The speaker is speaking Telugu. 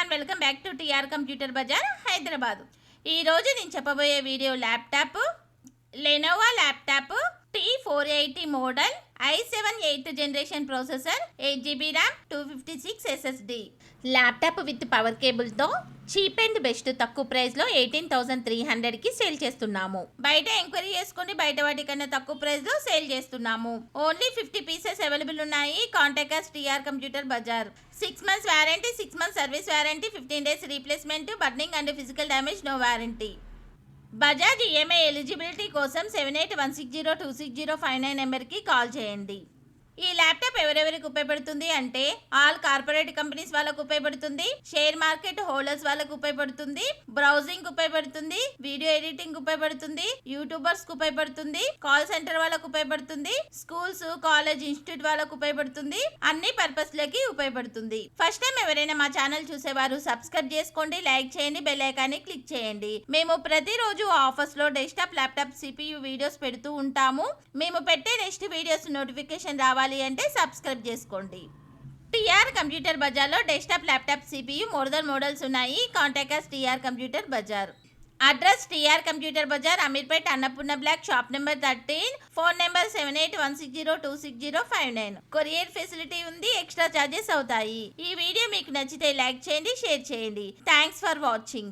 Everyone welcome back to TR computer bazaar Hyderabad. ఈ రోజు నేను చెప్పబోయే video laptop Lenovo laptop T480 model i7 8th generation processor 8GB RAM 256 SSD laptop with power కేబుల్తో చీప్ అండ్ బెస్ట్ తక్కువ ప్రైస్లో 18,300కి సేల్ చేస్తున్నాము. బయట ఎంక్వైరీ చేసుకుని బయట వాటి కన్నా తక్కువ ప్రైస్లో సేల్ చేస్తున్నాము. ఓన్లీ 50 పీసెస్ అవైలబుల్ ఉన్నాయి. Contact us TR computer Bazar. 6 months warranty, 6 months service warranty, 15 days replacement, burning and physical damage no warranty. Bajaj EMI eligibility కోసం 7816026059 నెంబర్కి కాల్ చేయండి. ఈ ల్యాప్టాప్ ఎవరెవరికి ఉపయోగపడుతుంది అంటే ఆల్ కార్పొరేట్ కంపెనీస్ వాళ్ళకు ఉపయోగపడుతుంది, షేర్ మార్కెట్ హోల్డర్స్ వాళ్ళకు ఉపయోగపడుతుంది, బ్రౌజింగ్ ఉపయోగపడుతుంది, వీడియో ఎడిటింగ్ ఉపయోగపడుతుంది, యూట్యూబర్స్ కు ఉపయోగపడుతుంది, కాల్ సెంటర్ వాళ్ళకు ఉపయోగపడుతుంది, స్కూల్స్ కాలేజ్ ఇన్స్టిట్యూట్ వాళ్ళకు ఉపయోగపడుతుంది, అన్ని పర్పస్ లకి ఉపయోగపడుతుంది. ఫస్ట్ టైం ఎవరైనా మా ఛానల్ చూసేవారు సబ్స్క్రైబ్ చేసుకోండి, లైక్ చేయండి, బెల్ ఐకాన్ని క్లిక్ చేయండి. మేము ప్రతిరోజు ఆఫర్స్ లో డెస్క్టాప్ ల్యాప్టాప్ CPU వీడియోస్ పెడుతూ ఉంటాము. మేము పెట్టే నెక్స్ట్ వీడియోస్ నోటిఫికేషన్ రావాలి అంటే సబ్స్క్రైబ్ చేసుకోండి. టీఆర్ కంప్యూటర్ బజార్లో డెస్క్టాప్ ల్యాప్టాప్ CPU మోడల్స్ ఉన్నాయి. Contact us TR computer Bazar. Address TR computer Bazar, Ameerpet, Annapurna block, shop number 13, phone number 7816026059. Courier facility ఉంది, ఎక్స్ట్రా చార్జెస్ అవుతాయి. ఈ వీడియో మీకు నచ్చితే లైక్ చేయండి, షేర్ చేయండి. Thanks for watching.